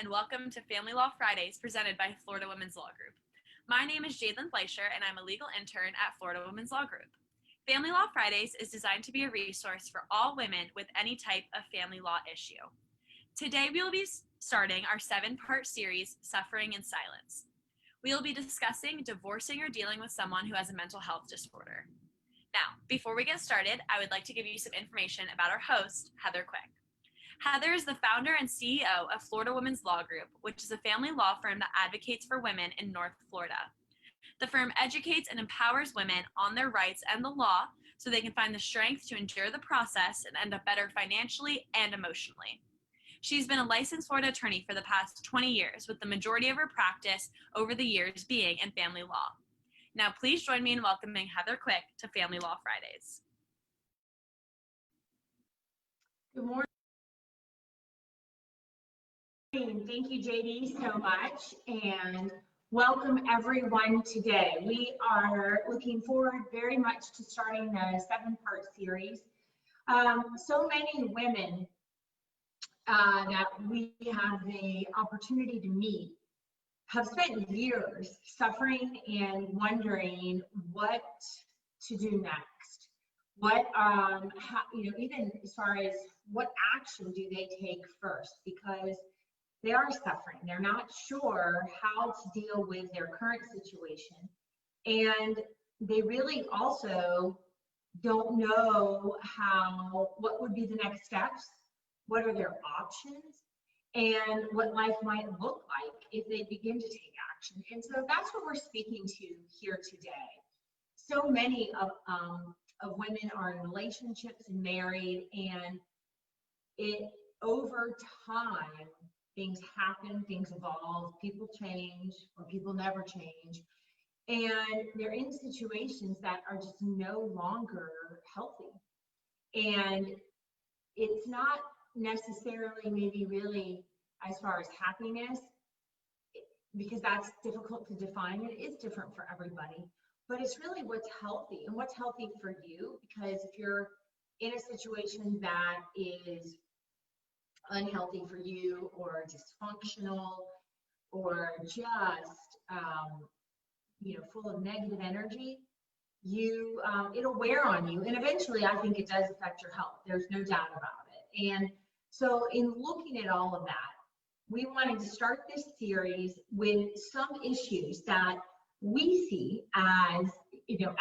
and welcome to Family Law Fridays presented by Florida Women's Law Group. My name is Jadlyn Fleischer, and I'm a legal intern at Florida Women's Law Group. Family Law Fridays is designed to be a resource for all women with any type of family law issue. Today, we will be starting our 7-part series, Suffering in Silence. We will be discussing divorcing or dealing with someone who has a mental health disorder. Now, before we get started, I would like to give you some information about our host, Heather Quick. Heather is the founder and CEO of Florida Women's Law Group, which is a family law firm that advocates for women in North Florida. The firm educates and empowers women on their rights and the law so they can find the strength to endure the process and end up better financially and emotionally. She's been a licensed Florida attorney for the past 20 years, with the majority of her practice over the years being in family law. Now, please join me in welcoming Heather Quick to Family Law Fridays. Good morning. Thank you, JD, so much, and welcome everyone today. We are looking forward very much to starting the 7-part series. So many women that we have the opportunity to meet have spent years suffering and wondering what to do next. What, even as far as what action do they take first, because they are suffering. They're not sure how to deal with their current situation. And they really also don't know what would be the next steps, what are their options, and what life might look like if they begin to take action. And so that's what we're speaking to here today. So many of women are in relationships and married, and over time, things happen, things evolve, people change, or people never change, and they're in situations that are just no longer healthy. And it's not necessarily maybe really as far as happiness, because that's difficult to define. It is different for everybody, but it's really what's healthy and what's healthy for you, because if you're in a situation that is unhealthy for you or dysfunctional or just full of negative energy, it'll wear on you, and eventually I think it does affect your health. There's no doubt about it. And so in looking at all of that, we wanted to start this series with some issues that we see as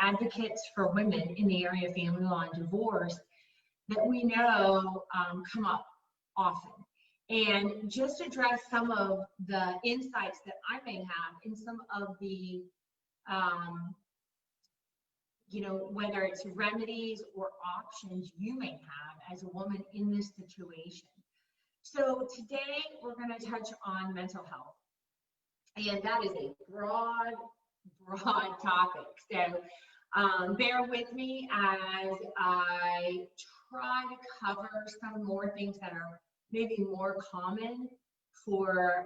advocates for women in the area of family law and divorce that we know come up often, and just address some of the insights that I may have in some of the whether it's remedies or options you may have as a woman in this situation. So today we're going to touch on mental health, and that is a broad topic. So bear with me as I try to cover some more things that are maybe more common for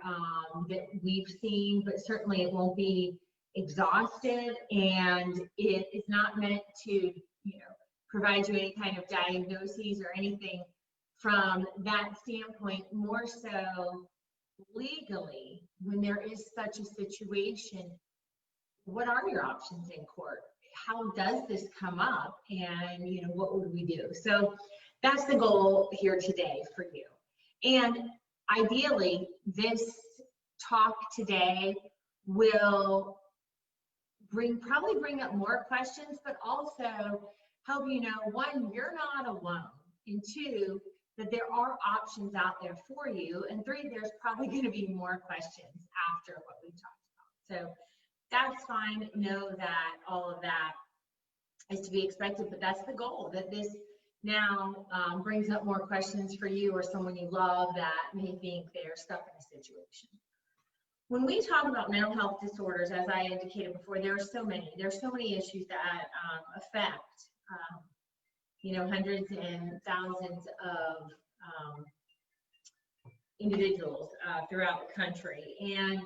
that we've seen, but certainly it won't be exhaustive, and it is not meant to provide you any kind of diagnoses or anything from that standpoint. More so legally, when there is such a situation, what are your options in court? How does this come up, and what would we do? So that's the goal here today for you. And ideally, this talk today will probably bring up more questions, but also help you know, 1, you're not alone, and 2, that there are options out there for you, and 3, there's probably going to be more questions after what we've talked about. So that's fine. Know that all of that is to be expected, but that's the goal, that this now brings up more questions for you or someone you love that may think they're stuck in a situation. When we talk about mental health disorders, as I indicated before, there are so many issues that affect hundreds and thousands of individuals throughout the country. And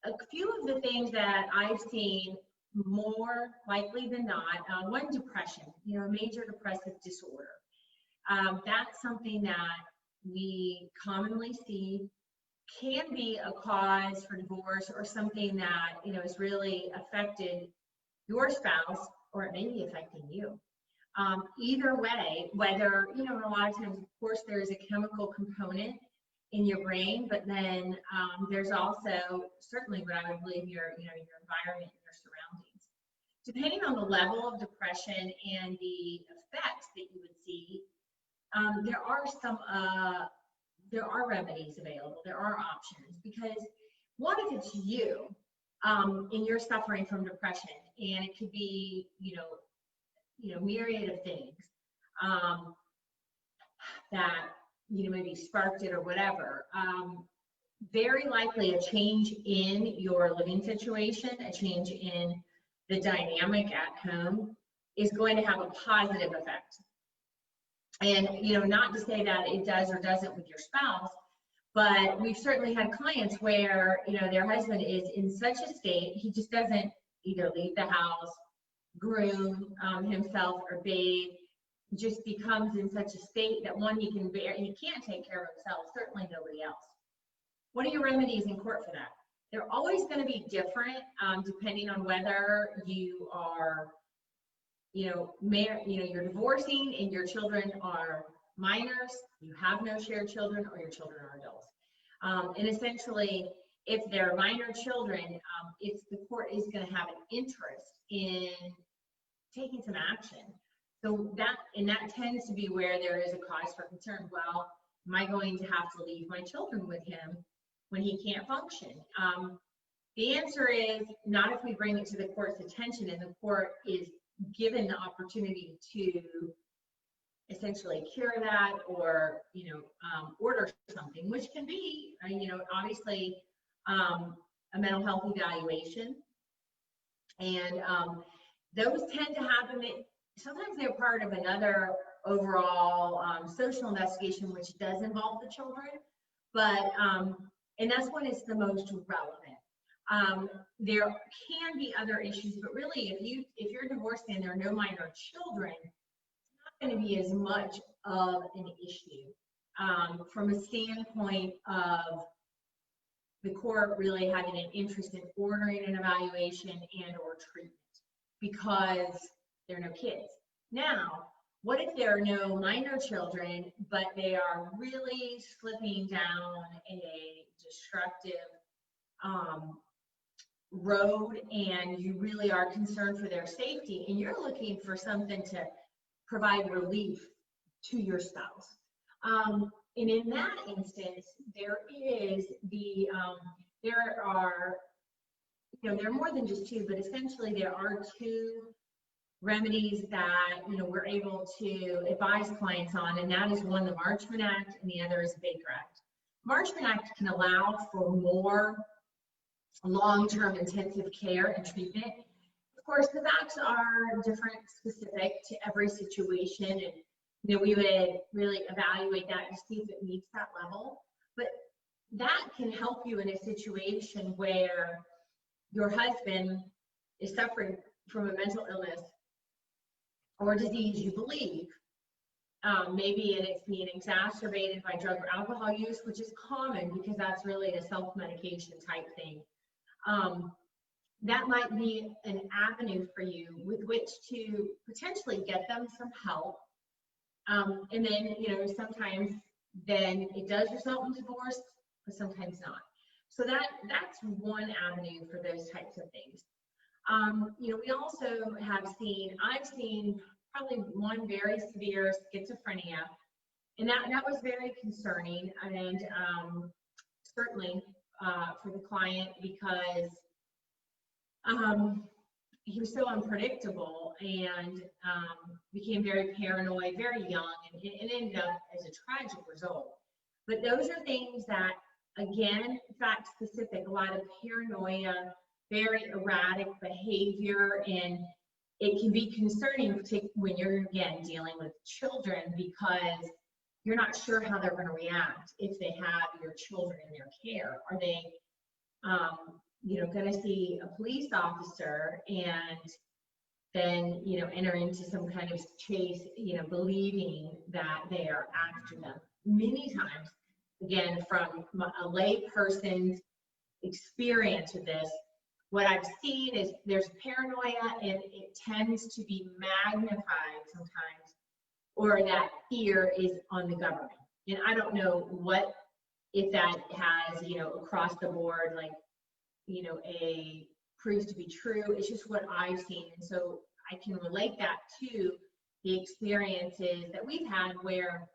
a few of the things that I've seen more likely than not, one, depression, a major depressive disorder. That's something that we commonly see can be a cause for divorce or something that, you know, has really affected your spouse, or it may be affecting you. Either way, whether, you know, a lot of times, of course, there's a chemical component in your brain, but then there's also certainly what I would believe your environment and your surroundings. Depending on the level of depression and the effects that you would see, there are remedies available. There are options, because what if it's you and you're suffering from depression, and it could be, myriad of things that, maybe sparked it or whatever. Very likely a change in your living situation, a change in the dynamic at home is going to have a positive effect. And, not to say that it does or doesn't with your spouse, but we've certainly had clients where, their husband is in such a state, he just doesn't either leave the house, groom himself, or bathe, just becomes in such a state that one, he can bear, and he can't take care of himself, certainly nobody else. What are your remedies in court for that? They're always going to be different, depending on whether you are, you're divorcing and your children are minors, you have no shared children, or your children are adults. And essentially, if they're minor children, if the court is going to have an interest in taking some action. So that tends to be where there is a cause for concern. Well, am I going to have to leave my children with him when he can't function? The answer is not if we bring it to the court's attention and the court is given the opportunity to essentially cure that, or order something, which can be obviously a mental health evaluation, and those tend to happen. Sometimes they're part of another overall social investigation, which does involve the children, but and that's when it's the most relevant. There can be other issues, but really, if you're divorced and there are no minor children, it's not going to be as much of an issue from a standpoint of the court really having an interest in ordering an evaluation and or treatment, because there are no kids. Now, what if there are no minor children, but they are really slipping down a destructive road, and you really are concerned for their safety, and you're looking for something to provide relief to your spouse? And in that instance, there are more than just two, but essentially there are two remedies that we're able to advise clients on, and that is one, the Marchman Act, and the other is the Baker Act. Marchman Act can allow for more long-term intensive care and treatment. Of course, the acts are different, specific to every situation, and we would really evaluate that to see if it meets that level. But that can help you in a situation where your husband is suffering from a mental illness or disease you believe. Maybe it's being exacerbated by drug or alcohol use, which is common because that's really a self-medication type thing. That might be an avenue for you with which to potentially get them some help. And then, sometimes then it does result in divorce, but sometimes not. So that's one avenue for those types of things. We also I've seen probably one very severe schizophrenia, and that was very concerning, and certainly for the client, because he was so unpredictable and became very paranoid, very young, and it ended up as a tragic result. But those are things that, again, fact specific, a lot of paranoia, very erratic behavior, and it can be concerning when you're, again, dealing with children, because you're not sure how they're going to react if they have your children in their care. Are they going to see a police officer and then, enter into some kind of chase, believing that they are after them? Many times again, from a lay person's experience with this, what I've seen is there's paranoia, and it tends to be magnified sometimes, or that fear is on the government. And I don't know if that has, across the board, like, proves to be true. It's just what I've seen. And so I can relate that to the experiences that we've had, where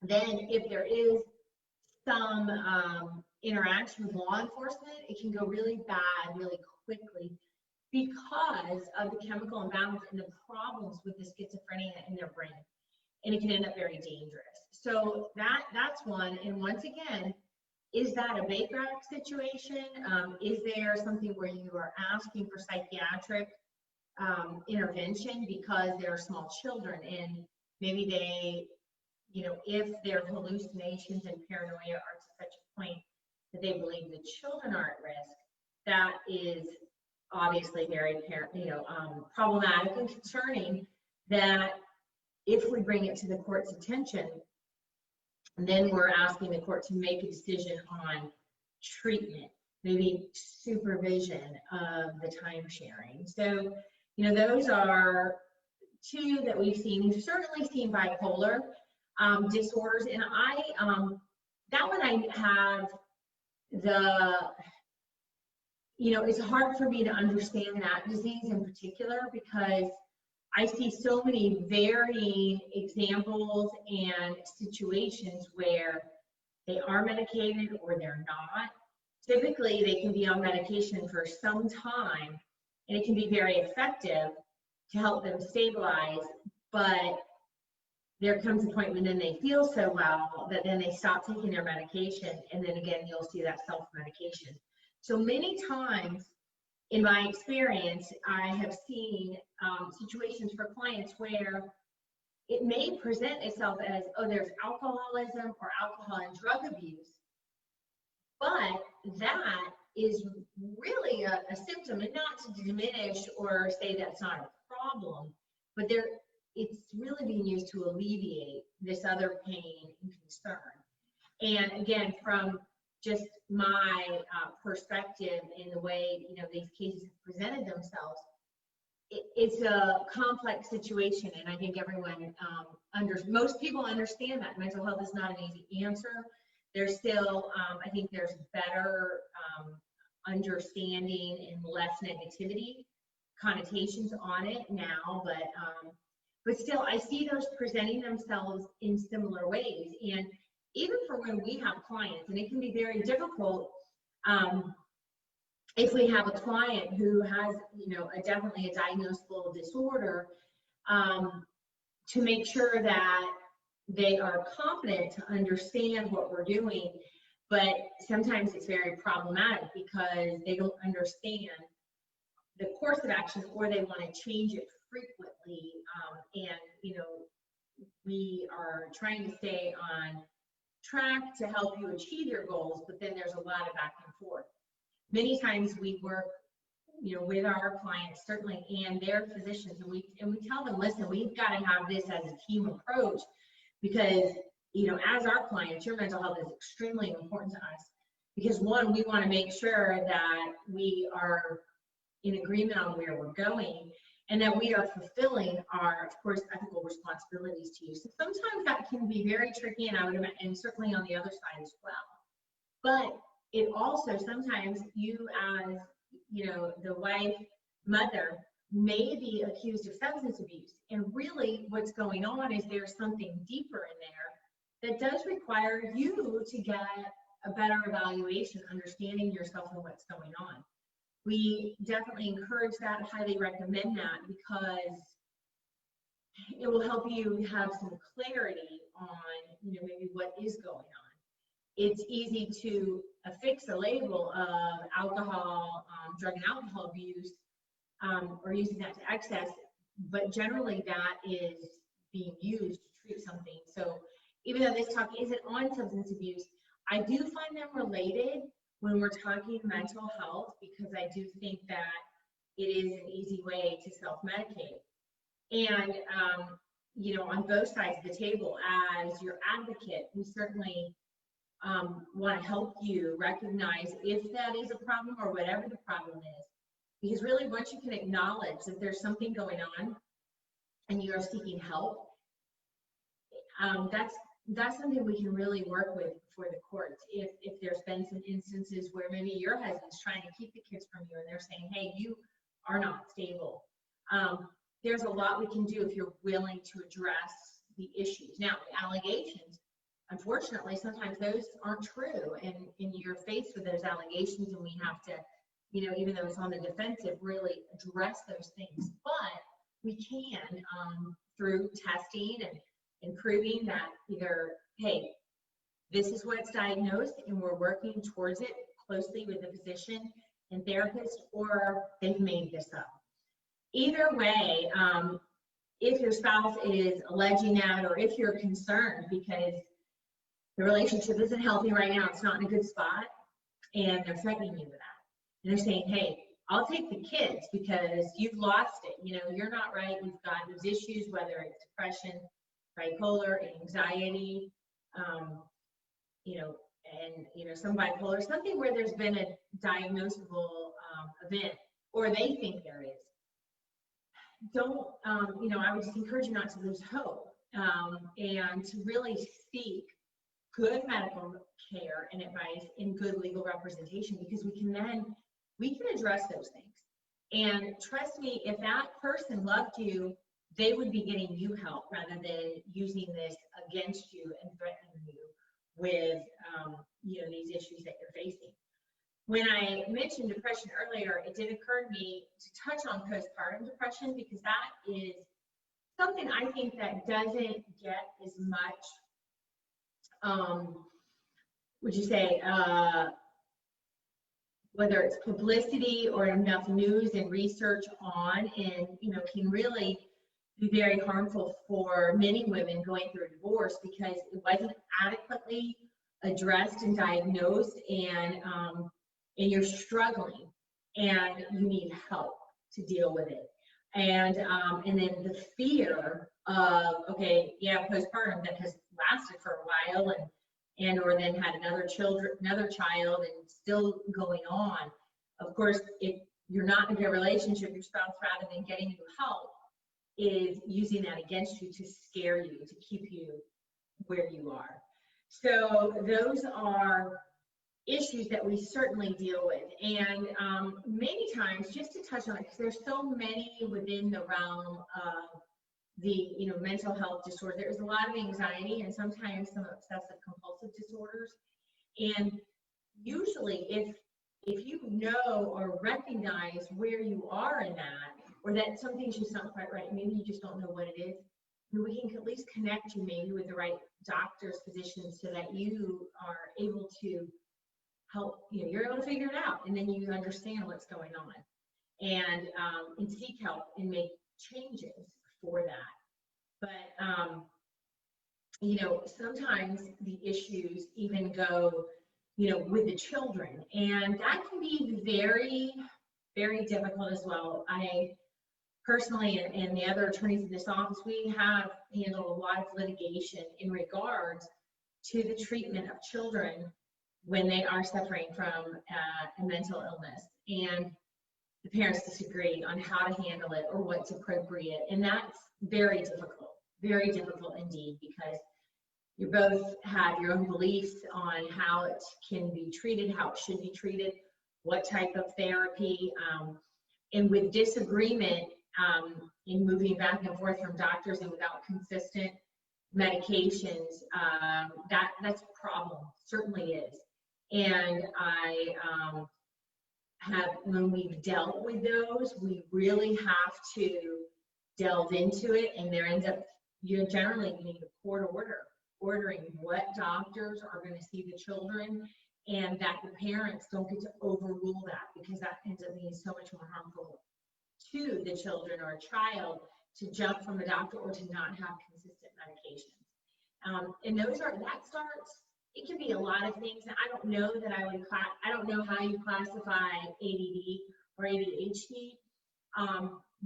then if there is some interaction with law enforcement, it can go really bad really quickly because of the chemical imbalance and the problems with the schizophrenia in their brain. And it can end up very dangerous. So that's one. And once again, is that a Baker Act situation? Is there something where you are asking for psychiatric intervention because there are small children, and maybe they, if their hallucinations and paranoia are to such a point that they believe the children are at risk, that is obviously very problematic and concerning. That if we bring it to the court's attention, then we're asking the court to make a decision on treatment, maybe supervision of the time sharing. So, those are two that we've seen. We've certainly seen bipolar disorders, and that one I have it's hard for me to understand that disease in particular, because I see so many varying examples and situations where they are medicated or they're not. Typically, they can be on medication for some time, and it can be very effective to help them stabilize, but there comes a point when then they feel so well that then they stop taking their medication, and then again, you'll see that self-medication. So many times, in my experience, I have seen situations for clients where it may present itself as, oh, there's alcoholism or alcohol and drug abuse, but that is really a symptom, and not to diminish or say that's not a problem, but it's really being used to alleviate this other pain and concern. And again, from just my perspective in the way these cases have presented themselves, it's a complex situation, and I think everyone most people understand that mental health is not an easy answer. There's still, I think there's better understanding and less negativity connotations on it now, but still, I see those presenting themselves in similar ways. And even for when we have clients, and it can be very difficult if we have a client who has, definitely a diagnosable disorder, to make sure that they are competent to understand what we're doing. But sometimes it's very problematic because they don't understand the course of action, or they want to change it frequently. And, we are trying to stay on track to help you achieve your goals, but then there's a lot of back and forth. Many times we work, with our clients, certainly, and their physicians, and we tell them, listen, we've got to have this as a team approach, because, as our clients, your mental health is extremely important to us, because one, we want to make sure that we are in agreement on where we're going, and that we are fulfilling our, of course, ethical responsibilities to you. So sometimes that can be very tricky, and I would imagine, and certainly on the other side as well. But it also, sometimes you as, the wife, mother, may be accused of substance abuse. And really what's going on is there's something deeper in there that does require you to get a better evaluation, understanding yourself and what's going on. We definitely encourage that, highly recommend that, because it will help you have some clarity on, maybe what is going on. It's easy to affix a label of alcohol, drug and alcohol abuse, or using that to excess, but generally that is being used to treat something. So even though this talk isn't on substance abuse, I do find them related when we're talking mental health, because I do think that it is an easy way to self-medicate. And, on both sides of the table, as your advocate, we certainly want to help you recognize if that is a problem or whatever the problem is. Because really, once you can acknowledge that there's something going on and you are seeking help, that's something we can really work with for the courts. If there's been some instances where maybe your husband's trying to keep the kids from you and they're saying, hey, you are not stable. There's a lot we can do if you're willing to address the issues. Now, allegations, unfortunately, sometimes those aren't true, and you're faced with those allegations, and we have to, even though it's on the defensive, really address those things. But we can, through testing and proving that either, hey, this is what's diagnosed and we're working towards it closely with the physician and therapist, or they've made this up. Either way, if your spouse is alleging that, or if you're concerned because the relationship isn't healthy right now, it's not in a good spot, and they're threatening you with that. And they're saying, hey, I'll take the kids because you've lost it. You're not right. You've got those issues, whether it's depression, bipolar, anxiety, and some bipolar, something where there's been a diagnosable event, or they think there is. Don't, I would just encourage you not to lose hope, and to really seek good medical care and advice and good legal representation, because we can address those things. And trust me, if that person loved you, they would be getting you help rather than using this against you and threatening you with these issues that you're facing. When I mentioned depression earlier, it did occur to me to touch on postpartum depression, because that is something I think that doesn't get as much, would you say, whether it's publicity or enough news and research on, and can really be very harmful for many women going through a divorce, because it wasn't adequately addressed and diagnosed, and you're struggling and you need help to deal with it. And then the fear of, okay, yeah, postpartum that has lasted for a while, and or then had another child and still going on. Of course, if you're not in a good relationship, your spouse, rather than getting you help, is using that against you to scare you, to keep you where you are. So those are issues that we certainly deal with. And many times, just to touch on it, because there's so many within the realm of the mental health disorder, there's a lot of anxiety and sometimes some obsessive compulsive disorders. And usually if you know or recognize where you are in that, or that something's just not quite right, maybe you just don't know what it is, we can at least connect you maybe with the right doctors, physicians, so that you are able to help, you're able to figure it out, and then you understand what's going on, and seek help and make changes for that. But sometimes the issues even go with the children, and that can be very, very difficult as well. I personally, and the other attorneys in this office, we have handled a lot of litigation in regards to the treatment of children when they are suffering from a mental illness, and the parents disagree on how to handle it or what's appropriate. And that's very difficult indeed, because you both have your own beliefs on how it can be treated, how it should be treated, what type of therapy, and with disagreement in moving back and forth from doctors and without consistent medications, that's a problem, certainly is. And I when we've dealt with those, we really have to delve into it, and there ends up, generally needing a court order, ordering what doctors are going to see the children, and that the parents don't get to overrule that, because that ends up being so much more harmful to the children or a child to jump from a doctor or to not have consistent medications. And that starts, it can be a lot of things. And I don't know that I don't know how you classify ADD or ADHD,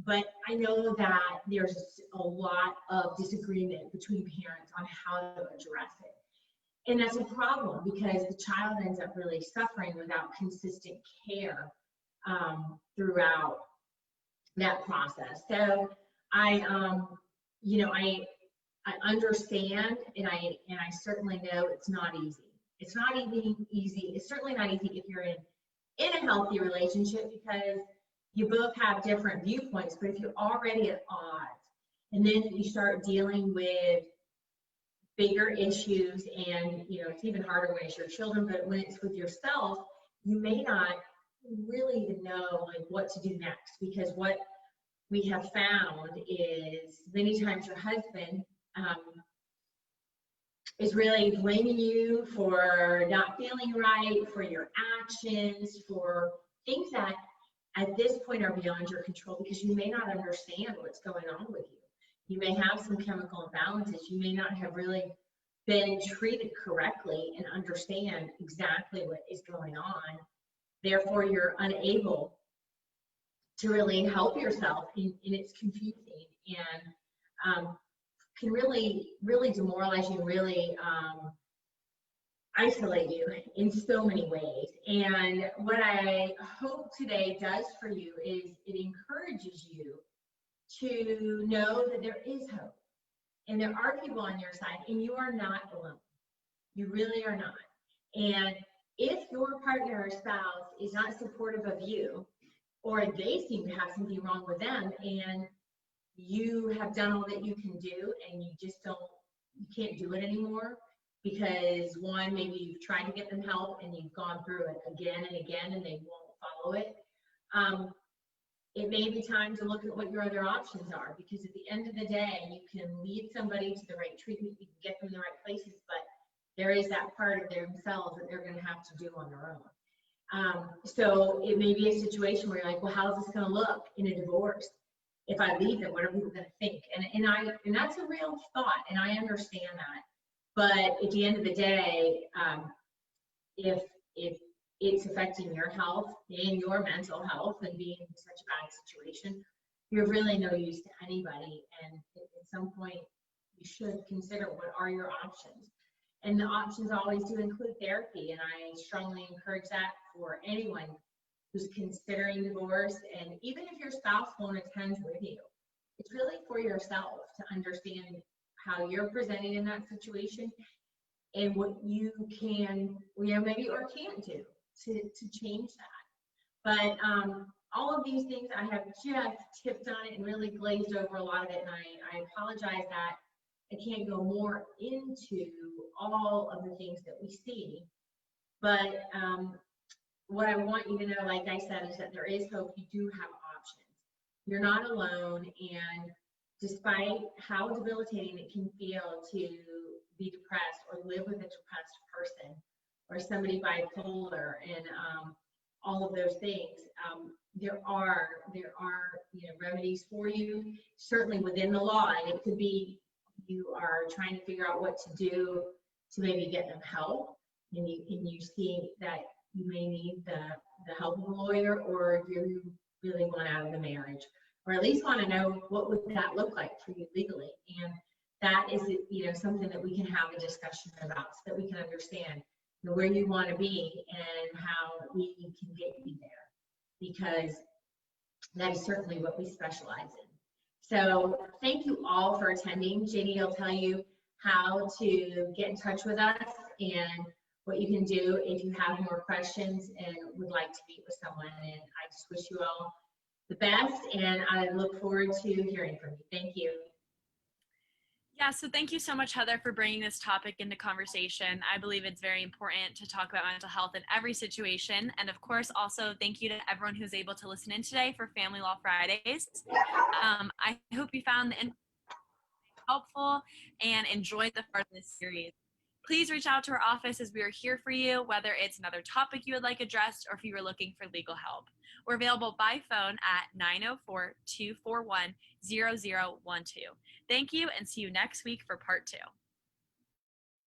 but I know that there's a lot of disagreement between parents on how to address it. And that's a problem because the child ends up really suffering without consistent care throughout that process. So I, you know, I understand, and I certainly know it's not easy. It's not even easy. It's certainly not easy if you're in a healthy relationship, because you both have different viewpoints. But if you're already at odds, and then you start dealing with bigger issues, and you know, it's even harder when it's your children, but when it's with yourself, you may not really even know like what to do next, because what we have found is many times your husband is really blaming you for not feeling right, for your actions, for things that at this point are beyond your control, because you may not understand what's going on with you. You may have some chemical imbalances. You may not have really been treated correctly and understand exactly what is going on. Therefore, you're unable to really help yourself, and it's confusing, and can really, really demoralize you, really isolate you in so many ways. And what I hope today does for you is it encourages you to know that there is hope, and there are people on your side, and you are not alone. You really are not. And if your partner or spouse is not supportive of you, or they seem to have something wrong with them, and you have done all that you can do, and you just you can't do it anymore, because one, maybe you've tried to get them help and you've gone through it again and again and they won't follow it. It may be time to look at what your other options are, because at the end of the day, you can lead somebody to the right treatment, you can get them in the right places, but there is that part of themselves that they're going to have to do on their own. So it may be a situation where you're like, well, how's this going to look in a divorce? If I leave them, what are people going to think? And that's a real thought, and I understand that. But at the end of the day, if it's affecting your health and your mental health and being in such a bad situation, you're really no use to anybody. And at some point, you should consider what are your options. And the options always do include therapy, and I strongly encourage that for anyone who's considering divorce. And even if your spouse won't attend with you, it's really for yourself to understand how you're presenting in that situation and what you can, maybe or can't do to change that. But all of these things, I have just tipped on it and really glazed over a lot of it, and I apologize that I can't go more into all of the things that we see. But what I want you to know, like I said, is that there is hope. You do have options. You're not alone, and despite how debilitating it can feel to be depressed or live with a depressed person or somebody bipolar and all of those things, there are remedies for you, certainly within the law. And it could be you are trying to figure out what to do to maybe get them help, and you see that you may need the help of a lawyer, or you really want out of the marriage, or at least want to know what would that look like for you legally. And that is, something that we can have a discussion about, so that we can understand where you want to be and how we can get you there, because that is certainly what we specialize in. So thank you all for attending. Jenny will tell you how to get in touch with us and what you can do if you have more questions and would like to meet with someone. And I just wish you all the best, and I look forward to hearing from you. Thank you. Yeah, so thank you so much, Heather, for bringing this topic into conversation. I believe it's very important to talk about mental health in every situation. And of course, also thank you to everyone who's able to listen in today for Family Law Fridays. I hope you found the information helpful and enjoyed the part of this series. Please reach out to our office, as we are here for you, whether it's another topic you would like addressed or if you were looking for legal help. We're available by phone at 904-241-0012. Thank you, and see you next week for part 2.